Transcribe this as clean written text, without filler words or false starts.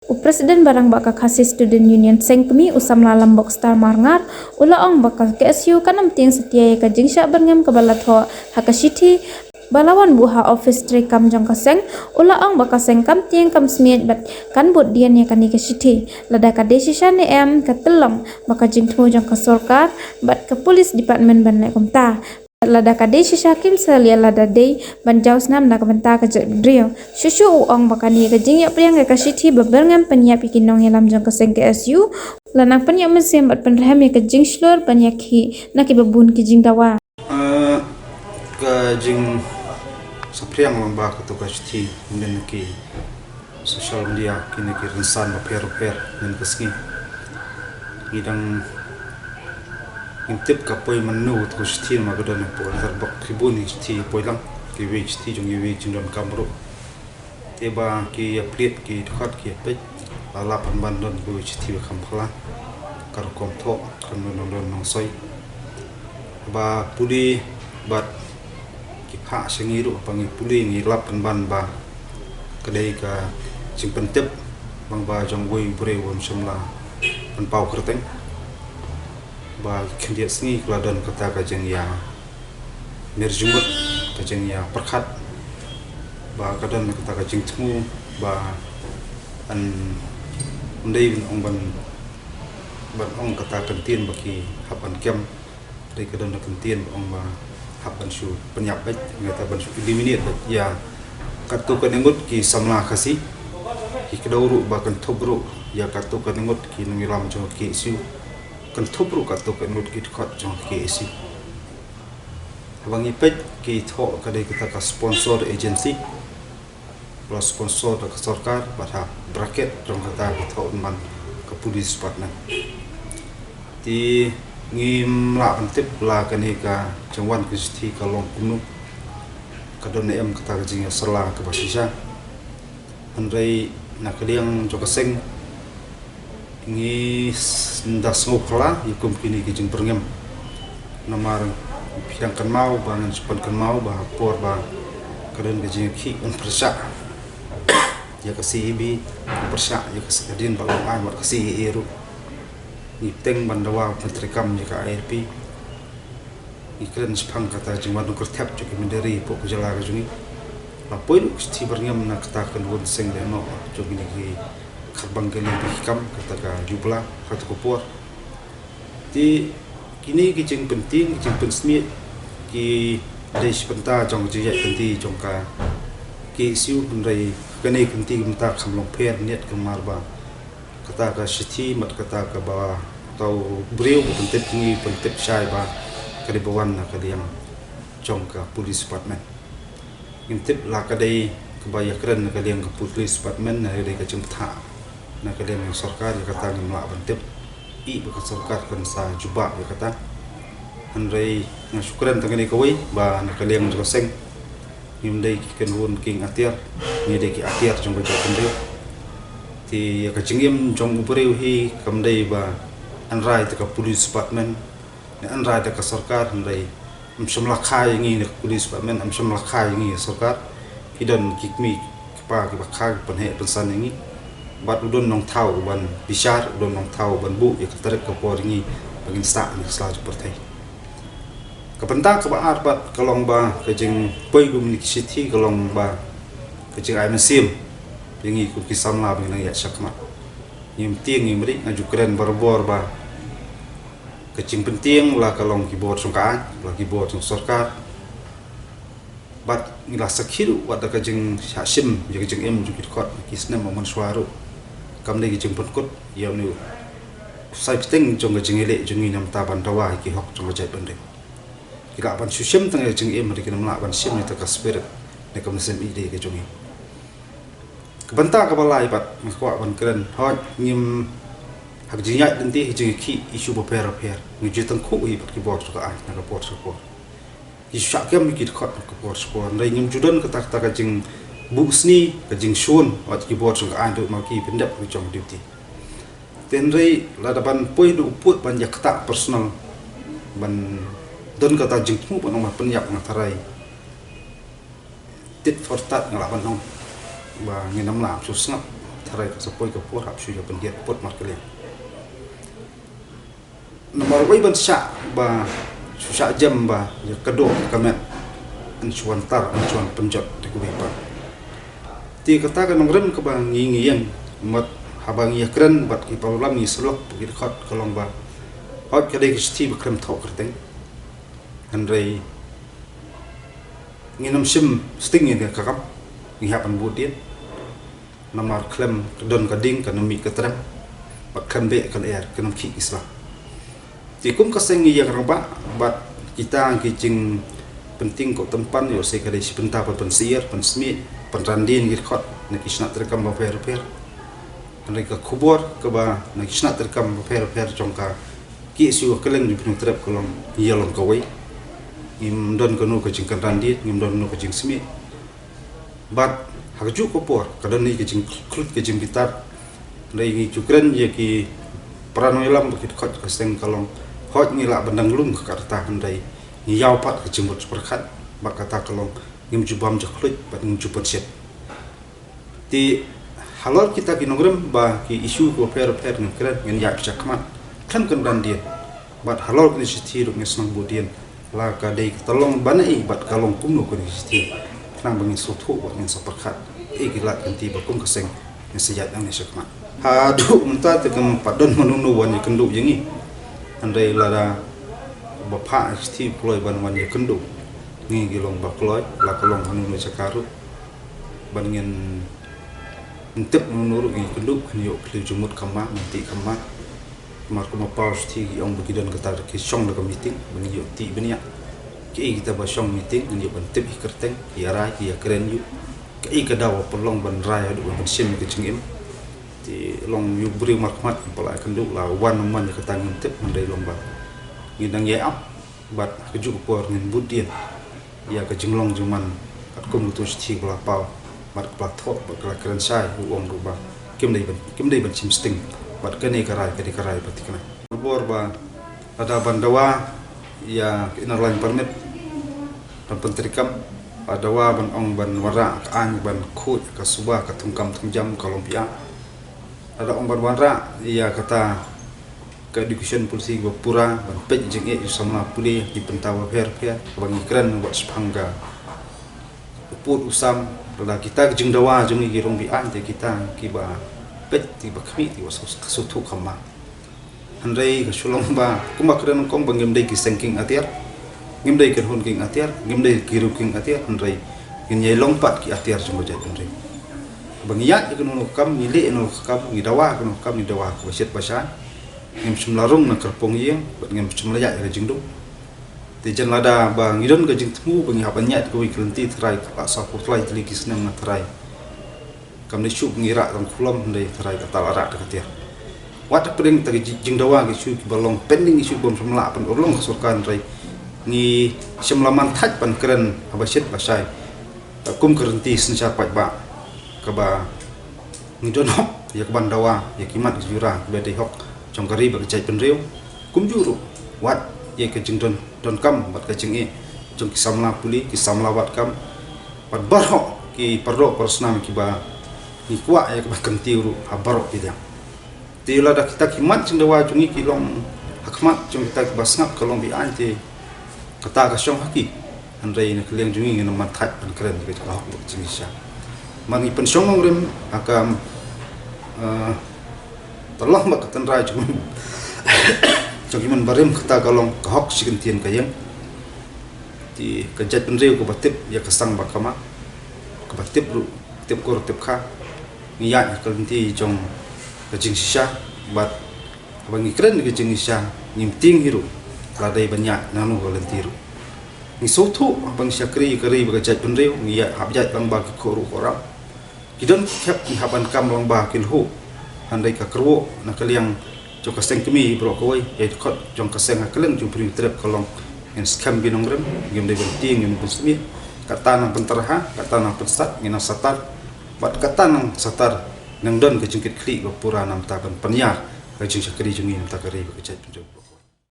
Presiden barang baka khasi Student Union Sengkemi usam lalam bok star marngar ulaong baka KSU kanam tiang setia ka jingsha berngem kebalat ho hakashiti balawan buha office tray kam jong kaseng ulaong baka seng kam tiang kam smiet bat kan bot dian ya kani kashiti lada ka desishan ne em ka telong baka jingtmu jong ka sorkar bat ka police department ban le komta lada kade shishakim salia lada day banjaus nam na kabanta ka drio shushu uong bakani ka jingya priang ka shithi beberngam penyap ikinong yalam jong ka seng KSU lanang penyap mesem bat penraham ya ka jing shlor penyak hi na ki babun ki jing dawa ka jing sapriang lamba ka to ka shithi nen ki social media kini ki rinsan ba per nen ka ski idang intip ka poi manu to shithi ma ga don po dar bak tribuni shithi poi lang ki we shithi jong we jing don kamro te ba ki aplet ki khat ki pe ala pan ban don ku shithi ba kham phla kar kom tho kan non soi ba puli bat ki pha sengi ru pangi puli ngi lap pan ban ba kadai ka jing pentip bang ba jong we bre won samla pan pau kreteng ba kendia sengi keladan kata kajeng ya nerjumut kajeng ya perkhat ba kadan kata kajeng temu ba an ndai ong ban ong kata kentin baki hapan kem dari kadan kentin ong ba hapan su penyap baik ngata ban su eliminate ya katu kanengut ki samla khasi ki kedauru ba kan thobru ya katu kanengut ki ngiram jo ki su kan thobru katu kanengut ki khat jo ki isi bangi pet ki tho kadai kita ka sponsor agency plus sponsor ka sarkar batha bracket jong kata ki tho man ka police partner ti ngim la pentip la kani ka jangwan ki sti ka long kunu kadon em kata jing serla ka basisa andai na kaliang jo ka seng ngi ndas ngokla yukum kini ki jing perngem namar pidang kan mau bangan supan kan mau ba por ba kadon ki jing ki un persa ya ka CB persa ya ka sedin ba long ai mar ka CE ru ni teng bandawa pentrikam jika ARP ikren sepang kata jing wadu kertap jiki menderi po kujala ka jungi lapoi lu sti berngam na kata kan won seng de no jogi ni ki kharbang kali bikam kata ka jubla kata ko por ti kini ki jing penting ki jing pensmi ki des penta jong ji ya penti jong ka ki siu bundai kani kenti menta khamlong pher net kamar ba kata ka shithi mat kata ka ba tau breu pentip ngi pentip sai ba kadi bawan na kadi yang jong ka police department intip la kadai kebaya keren na kadi yang ka police department na kadi ka jemtha na kadi yang sarkar ya kata ngi mla pentip i ba ka sarkar kan sa juba ya kata andrei na syukran tangani kawai ba na kadi yang joseng ngimdai ki kan won king atiar ngi de ki atiar jong ba jong ti ya ka jingim jong ubreu hi kamdai ba anrai ta ka police department ne anrai ta ka sarkar andai amshamla khai ngi ne police department amshamla khai ngi sarkar hidon kikmi pa ki ba kha pan he pensan ngi bat udon nong thau ban bishar udon nong thau ban bu ya ka tarik ka por ngi bagin sta ni sla ju pertai ka penta ka ba arbat kalong ba ka jing poi gum ni sithi kalong ba ka jing ai masim yengi ku kisam la bang ya syakmat nyim tieng nyim ri ngaju keren barbor ba kecing penting la kalong keyboard songkaan la keyboard song sarkar bat ngila sakhiru wat ka jing shasim je jing em ju kit khot kisna momon swaru kam ne jing put yau ni sai ting jong jing ele jing nam ta ban dawa ki hok jong jai bande kila ban susim tang jing em ri kinam la ban sim ni ta ka spirit ne kam sem ide ke jong kebanta ka balai bat ngkwa ban keren hot ngim hak jinya denti jing ki isu bo per ngi tang khu i bat ki bot ka ai na ka pot ko isu kem ki khot ka pot ko ndai ngim judan ka tak tak jing busni ka jing shun wat ki bot ka ai do ma ki pendap ki jong duty tenrei la da ban poi du put ban yakta personal ban don ka ta jing mu ban ma penyak na tarai tit for tat ngala ban ba ngi nam la su snap tarai ka sapoi ka por hap shu ya pendiat pot mar kele nomor wai ban sya ba susah jam ba ya kedo kamet ancuan penjot di kubipa ti kata kan ngrem ke bang ngiang mat habang ya keren bat ki palam ni selok begitu khot kolong ba hot kadai kisti bekrem thok kerteng andrei nginam sim sting ni kakap ngihapan budien nomor klem don kading kan mi ketrem bat kan be kan air kanam ki isla ti kum kaseng yang raba bat kita kicing penting kok tempan yo se kadai si pentah pensier pensmi penrandin gir khot nak isna terkam ba per mereka kubur ke ba nak isna terkam ba per jongka ki su keleng di penuh terap kolong yalong kawai ngim don kono ke jingkan randin ngim don no ke jing smi bat haju kopor kadang ni ke jing klut ke jing gitar dai ngi cukren ye ki pranoilam bukit khot kaseng kolong hot ngila bandang lung ke karta handai yau pat ke jembut perkat bak kata kolong ngim jubam jaklut bat ngim jupot set ti halal kita kinogrem ba ki isu ko per ngem keren ngin yak jakmat kan dan dia bat halal kini sitir ngis nang budien la ka dei tolong banai bat kalong kumno ko sitir nang bangin sotu bat ngin saperkat gila kanti bakum keseng ngin sejat nang jakmat hadu mentah tegem padon menunu wan kendu yengi andai lara bapa isti ploy ban wan kendu ngi gilong bakloy la kolong hanu cakaru bandingin entep menurut ngi kendu nyo kli jumut kama menti kama marko mapaus ti yang begidan ketar ki song dalam meeting bani yo ti benia ki kita ba song meeting ngi ban tep kerteng ki rai ki keren yu ki ka dawa pelong ban rai adu ban sim ki cingim ti long yu bri markmat pala kendu la wan man ka tangin tep mandai lomba ngidang ye up bat kejuk por ngin budien ya ke jenglong juman kat kum tu sti bla pau bat plathok bat keren sai uong ruba kim dei ban sim sting bat kene karai batikna bor ba ada bandawa ya inarlan permit dan pentrikam adawa ban ong ban wara an ban khut ka suba ka tungkam tungjam kolombia ada ong ban wara ya kata ke education polisi Bapura ban pej jenge sama puli di pentawa per bang ikran buat sepangga put usam pada kita jeng dawa jeng girong bi an kita kiba pej tiba kami ti was kasutu kama handai ke sulong ba kuma kren kong bangem dei ki sengking atiar ngim dei ke hun king atiar ngim dei giru king atiar handai ngin lompat ki atiar jeng jat handai bang ya ke no kam ngile no kam ngidawa ke no kam ngidawa ko set basan ngem sumlarung na kerpong yeng bat ngem sumlaya ke jingdu ti jan lada ba ngidon ke jing temu bangi habanya ko wi klenti trai ka sa ko tlai tli kisnam na trai kam ni syuk ngira tang kulom ndai trai ka talara ka tiar wat pring ta jing dawa ke syuk balong pending isu bom sumla pan urlong ka surkan rai ni semlaman thaj pan keren abasit basai ta kum kerenti senja pat ba ka ba ngidon hok ya ka bandawa ya kimat jura be dei hok trong kari bak jai penriu kum juru wat ye ke jing don kam bat ke jing e jong kisamla puli kisamla wat kam pat barho ki parro persnam ki ba ni kwa ya ke kantiru habaro pidang ti la da kita kimat jing dawa jungi ki long hakmat jong kita basngap kalong bi anti kata ka syong haki andai ne kleng jungi ne man that pan keren ke ka hok jing sya mangi pensyong ngorem akam tolong mak tenrai cuma jogiman barim kata kalong kahok sikentian kayang di kejat penriu ko batip ya kesang bakama ko batip ru tip ko tip kha niat kalenti jong kejing sisa bat bangi keren kejing sisa nyimting hiru ladai banyak nanu kalenti ru ni soto bang syakri kari bakajat penriu niat habjat bang bagi ko ru orang kidon khap ni haban kam long ba kilhu handai ka kerwo na kaliang jong kaseng kemi bro koi ya khot jong kaseng kaleng jong pri trep kolong en skam binong rem ngem de berti ngem busmi kata nang penterha kata nang pensat ngina satar bat kata nang satar nang don ke jengkit kli Bapura nam ta ban panyar ka jeng sakri jeng ngin ta kari ka jat